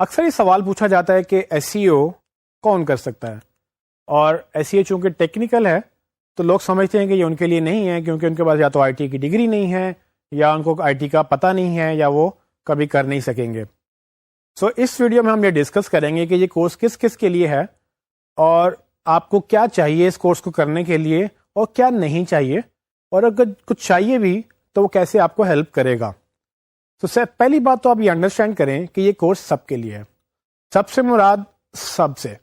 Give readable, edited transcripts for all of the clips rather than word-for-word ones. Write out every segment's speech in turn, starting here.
اکثر یہ سوال پوچھا جاتا ہے کہ SEO کون کر سکتا ہے، اور SEO چونکہ ٹیکنیکل ہے تو لوگ سمجھتے ہیں کہ یہ ان کے لیے نہیں ہے، کیونکہ ان کے پاس یا تو IT کی ڈگری نہیں ہے، یا ان کو IT کا پتہ نہیں ہے، یا وہ کبھی کر نہیں سکیں گے. سو اس ویڈیو میں ہم یہ ڈسکس کریں گے کہ یہ کورس کس کس کے لیے ہے، اور آپ کو کیا چاہیے اس کورس کو کرنے کے لیے اور کیا نہیں چاہیے، اور اگر کچھ چاہیے بھی تو وہ کیسے آپ کو ہیلپ کرے گا. تو پہلی بات تو آپ یہ انڈرسٹینڈ کریں کہ یہ کورس سب کے لیے ہے. سب سے مراد سب سے،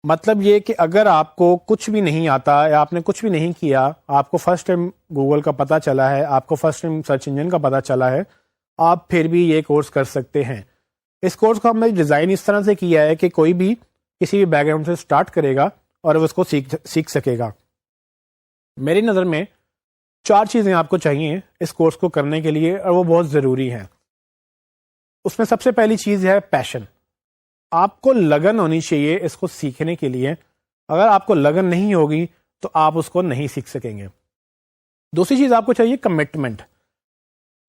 مطلب یہ کہ اگر آپ کو کچھ بھی نہیں آتا یا آپ نے کچھ بھی نہیں کیا، آپ کو فرسٹ ٹائم گوگل کا پتہ چلا ہے، آپ کو فرسٹ ٹائم سرچ انجن کا پتہ چلا ہے، آپ پھر بھی یہ کورس کر سکتے ہیں. اس کورس کو ہم نے ڈیزائن اس طرح سے کیا ہے کہ کوئی بھی کسی بھی بیک گراؤنڈ سے سٹارٹ کرے گا اور وہ اس کو سیکھ سکے گا. میری نظر میں 4 چیزیں آپ کو چاہیے اس کورس کو کرنے کے لیے، اور وہ بہت ضروری ہیں. اس میں سب سے پہلی چیز ہے پیشن. آپ کو لگن ہونی چاہیے اس کو سیکھنے کے لیے. اگر آپ کو لگن نہیں ہوگی تو آپ اس کو نہیں سیکھ سکیں گے. دوسری چیز آپ کو چاہیے کمٹمنٹ.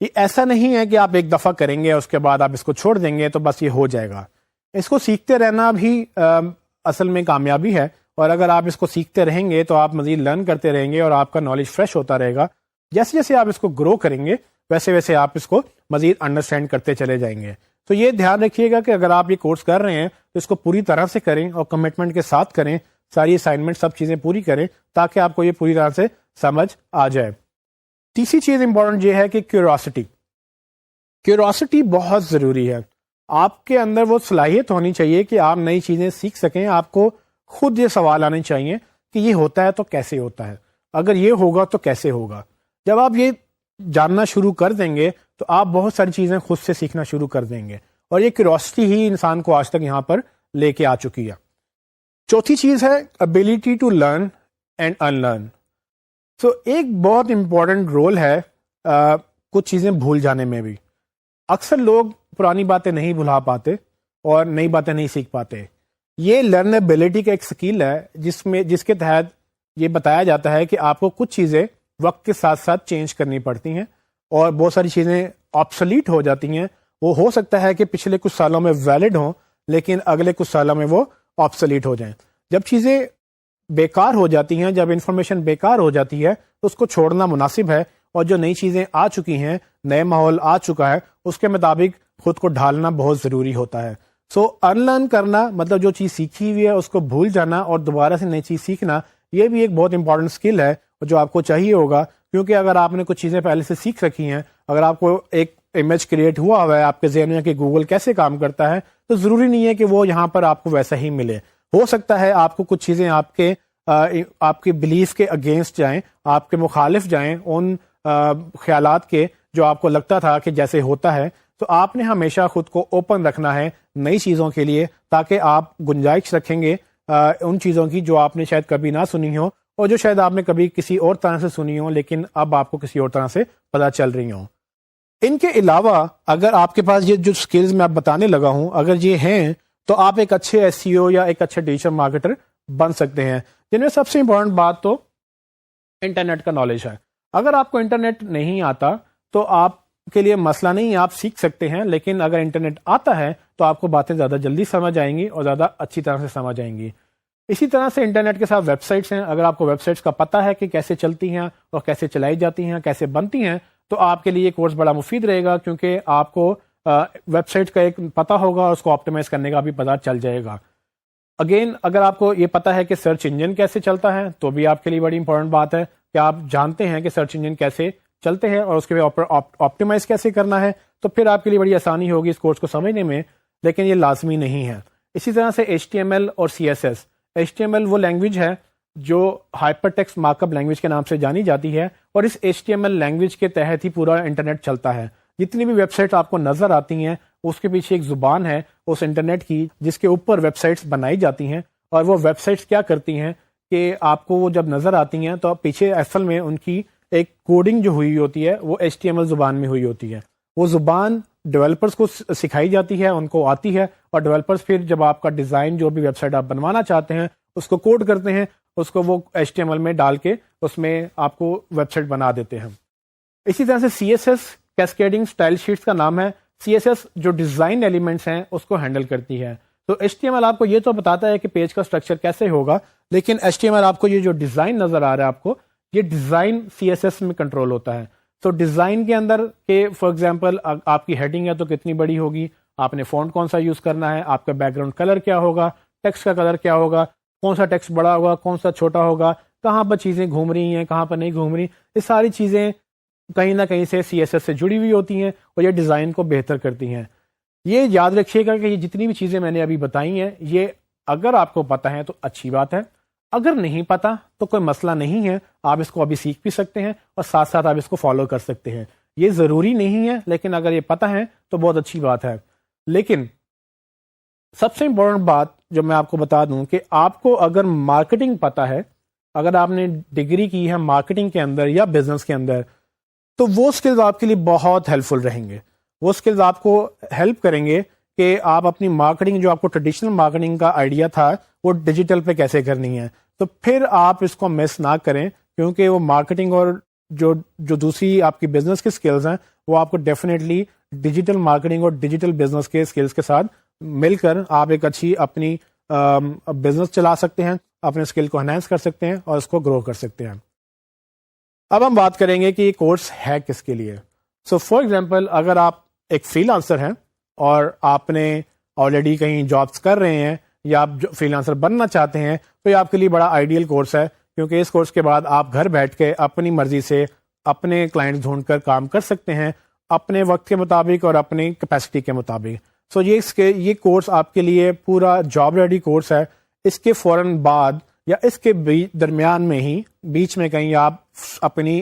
یہ ایسا نہیں ہے کہ آپ ایک دفعہ کریں گے اس کے بعد آپ اس کو چھوڑ دیں گے تو بس یہ ہو جائے گا. اس کو سیکھتے رہنا بھی اصل میں کامیابی ہے، اور اگر آپ اس کو سیکھتے رہیں گے تو آپ مزید لرن کرتے رہیں گے اور آپ کا نالج فریش ہوتا رہے گا. جیسے جیسے آپ اس کو گرو کریں گے ویسے ویسے آپ اس کو مزید انڈرسٹینڈ کرتے چلے جائیں گے. تو یہ دھیان رکھیے گا کہ اگر آپ یہ کورس کر رہے ہیں تو اس کو پوری طرح سے کریں اور کمٹمنٹ کے ساتھ کریں، ساری اسائنمنٹ سب چیزیں پوری کریں تاکہ آپ کو یہ پوری طرح سے سمجھ آ جائے. تیسری چیز امپورٹنٹ یہ ہے کہ کیوریوسٹی بہت ضروری ہے. آپ کے اندر وہ صلاحیت ہونی چاہیے کہ آپ نئی چیزیں سیکھ سکیں. آپ کو خود یہ سوال آنے چاہیے کہ یہ ہوتا ہے تو کیسے ہوتا ہے، اگر یہ ہوگا تو کیسے ہوگا. جب آپ یہ جاننا شروع کر دیں گے تو آپ بہت ساری چیزیں خود سے سیکھنا شروع کر دیں گے، اور یہ کیوریوسٹی ہی انسان کو آج تک یہاں پر لے کے آ چکی ہے. چوتھی چیز ہے ability to learn and unlearn. So ایک بہت امپورٹنٹ رول ہے کچھ چیزیں بھول جانے میں بھی. اکثر لوگ پرانی باتیں نہیں بھلا پاتے اور نئی باتیں نہیں سیکھ پاتے. یہ لرنیبلٹی کا ایک سکل ہے جس کے تحت یہ بتایا جاتا ہے کہ آپ کو کچھ چیزیں وقت کے ساتھ ساتھ چینج کرنی پڑتی ہیں، اور بہت ساری چیزیں آبسلیٹ ہو جاتی ہیں. وہ ہو سکتا ہے کہ پچھلے کچھ سالوں میں ویلڈ ہوں لیکن اگلے کچھ سالوں میں وہ آبسلیٹ ہو جائیں. جب چیزیں بیکار ہو جاتی ہیں، جب انفارمیشن بیکار ہو جاتی ہے تو اس کو چھوڑنا مناسب ہے، اور جو نئی چیزیں آ چکی ہیں، نئے ماحول آ چکا ہے، اس کے مطابق خود کو ڈھالنا بہت ضروری ہوتا ہے. سو ان لرن کرنا مطلب جو چیز سیکھی ہوئی ہے اس کو بھول جانا اور دوبارہ سے نئی چیز سیکھنا، یہ بھی ایک بہت امپورٹنٹ اسکل ہے جو آپ کو چاہیے ہوگا. کیونکہ اگر آپ نے کچھ چیزیں پہلے سے سیکھ رکھی ہیں، اگر آپ کو ایک امیج کریٹ ہوا ہے آپ کے ذہن میں کہ گوگل کیسے کام کرتا ہے، تو ضروری نہیں ہے کہ وہ یہاں پر آپ کو ویسا ہی ملے. ہو سکتا ہے آپ کو کچھ چیزیں آپ کے بلیف کے اگینسٹ جائیں، آپ کے مخالف جائیں ان خیالات کے جو آپ کو لگتا تھا کہ جیسے ہوتا ہے. تو آپ نے ہمیشہ خود کو اوپن رکھنا ہے نئی چیزوں کے لیے، تاکہ آپ گنجائش رکھیں گے ان چیزوں کی جو آپ نے شاید کبھی نہ سنی ہو، اور جو شاید آپ نے کبھی کسی اور طرح سے سنی ہو لیکن اب آپ کو کسی اور طرح سے پتہ چل رہی ہوں. ان کے علاوہ اگر آپ کے پاس یہ جو سکلز میں آپ بتانے لگا ہوں اگر یہ ہیں تو آپ ایک اچھے SEO یا ایک اچھے ڈیجیٹل مارکیٹر بن سکتے ہیں. جن میں سب سے امپورٹنٹ بات تو انٹرنیٹ کا نالج ہے. اگر آپ کو انٹرنیٹ نہیں آتا تو آپ کے لیے مسئلہ نہیں، آپ سیکھ سکتے ہیں، لیکن اگر انٹرنیٹ آتا ہے تو آپ کو باتیں زیادہ جلدی سمجھ آئیں گی اور زیادہ اچھی طرح سے سمجھ آئیں گی. اسی طرح سے انٹرنیٹ کے ساتھ ویب سائٹس ہیں. اگر آپ کو ویب سائٹس کا پتہ ہے کہ کیسے چلتی ہیں اور کیسے چلائی جاتی ہیں، کیسے بنتی ہیں، تو آپ کے لیے یہ کورس بڑا مفید رہے گا، کیونکہ آپ کو ویب سائٹ کا ایک پتہ ہوگا اور اس کو آپٹیمائز کرنے کا بھی پتہ چل جائے گا. اگین اگر آپ کو یہ پتہ ہے کہ سرچ انجن کیسے چلتا ہے تو بھی آپ کے لیے بڑی امپورٹنٹ بات ہے کہ آپ جانتے ہیں کہ سرچ انجن کیسے چلتے ہیں اور اس کے آپٹیمائز کیسے کرنا ہے، تو پھر آپ کے لیے بڑی آسانی ہوگی اس کورس کو سمجھنے میں. لیکن یہ لازمی نہیں ہے. اسی طرح سے HTML اور CSS. HTML وہ لینگویج ہے جو hyper text mark up language کے نام سے جانی جاتی ہے، اور اس HTML لینگویج کے تحت ہی پورا انٹرنیٹ چلتا ہے. جتنی بھی ویب سائٹ آپ کو نظر آتی ہیں اس کے پیچھے ایک زبان ہے اس انٹرنیٹ کی جس کے اوپر ویب سائٹس بنائی جاتی ہیں. اور وہ ویب سائٹس کیا کرتی ہیں کہ آپ کو وہ جب نظر آتی ہیں تو پیچھے اصل میں ان کی ایک کوڈنگ جو ہوئی ہوتی ہے وہ HTML زبان میں ہوئی ہوتی ہے. وہ زبان ڈیولپرز کو سکھائی جاتی ہے، ان کو آتی ہے، اور ڈیولپرز پھر جب آپ کا ڈیزائن جو بھی ویب سائٹ آپ بنوانا چاہتے ہیں اس کو کوڈ کرتے ہیں، اس کو وہ HTML میں ڈال کے اس میں آپ کو ویب سائٹ بنا دیتے ہیں. اسی طرح سے CSS کیسکیڈنگ اسٹائل شیٹس کا نام ہے. CSS جو ڈیزائن ایلیمنٹس ہیں اس کو ہینڈل کرتی ہے. تو HTML آپ کو یہ تو بتاتا ہے کہ پیج کا اسٹرکچر کیسے ہوگا, لیکن HTML آپ کو یہ جو ڈیزائن نظر آ رہا ہے آپ کو, یہ ڈیزائن CSS میں کنٹرول ہوتا ہے. تو ڈیزائن کے اندر کہ فار ایگزامپل آپ کی ہیڈنگ ہے تو کتنی بڑی ہوگی, آپ نے فونٹ کون سا یوز کرنا ہے, آپ کا بیک گراؤنڈ کلر کیا ہوگا, ٹیکسٹ کا کلر کیا ہوگا, کون سا ٹیکسٹ بڑا ہوگا, کون سا چھوٹا ہوگا, کہاں پر چیزیں گھوم رہی ہیں, کہاں پر نہیں گھوم رہی, یہ ساری چیزیں کہیں نہ کہیں سے CSS سے جڑی ہوئی ہوتی ہیں اور یہ ڈیزائن کو بہتر کرتی ہیں. یہ یاد رکھیے گا کہ یہ جتنی بھی چیزیں میں نے ابھی بتائی ہیں, یہ اگر آپ کو پتہ ہے تو اچھی بات ہے, اگر نہیں پتہ تو کوئی مسئلہ نہیں ہے, آپ اس کو ابھی سیکھ بھی سکتے ہیں اور ساتھ ساتھ آپ اس کو فالو کر سکتے ہیں. یہ ضروری نہیں ہے, لیکن اگر یہ پتہ ہے تو بہت اچھی بات ہے. لیکن سب سے امپورٹنٹ بات جو میں آپ کو بتا دوں کہ آپ کو اگر مارکیٹنگ پتہ ہے, اگر آپ نے ڈگری کی ہے مارکیٹنگ کے اندر یا بزنس کے اندر, تو وہ سکلز آپ کے لیے بہت ہیلپ فل رہیں گے. وہ سکلز آپ کو ہیلپ کریں گے کہ آپ اپنی مارکیٹنگ, جو آپ کو ٹریڈیشنل مارکیٹنگ کا آئیڈیا تھا, وہ ڈیجیٹل پہ کیسے کرنی ہے. تو پھر آپ اس کو مس نہ کریں, کیونکہ وہ مارکیٹنگ اور جو دوسری آپ کی بزنس کی سکلز ہیں وہ آپ کو ڈیفینیٹلی ڈیجیٹل مارکیٹنگ اور ڈیجیٹل بزنس کے سکلز کے ساتھ مل کر آپ ایک اچھی اپنی بزنس چلا سکتے ہیں, اپنے اسکل کو انہینس کر سکتے ہیں اور اس کو گرو کر سکتے ہیں. اب ہم بات کریں گے کہ یہ کورس ہے کس کے لیے. سو فار ایگزامپل اگر آپ ایک فری لانسر ہیں اور آپ نے آلریڈی کہیں جابس کر رہے ہیں یا آپ فری لانسر بننا چاہتے ہیں, تو یہ آپ کے لیے بڑا آئیڈیل کورس ہے, کیونکہ اس کورس کے بعد آپ گھر بیٹھ کے اپنی مرضی سے اپنے کلائنٹ ڈھونڈ کر کام کر سکتے ہیں اپنے وقت کے مطابق اور اپنی کیپیسٹی کے مطابق. سو یہ کورس آپ کے لیے پورا جاب ریڈی کورس ہے. اس کے فوراً بعد یا اس کے درمیان میں ہی بیچ میں کہیں آپ اپنی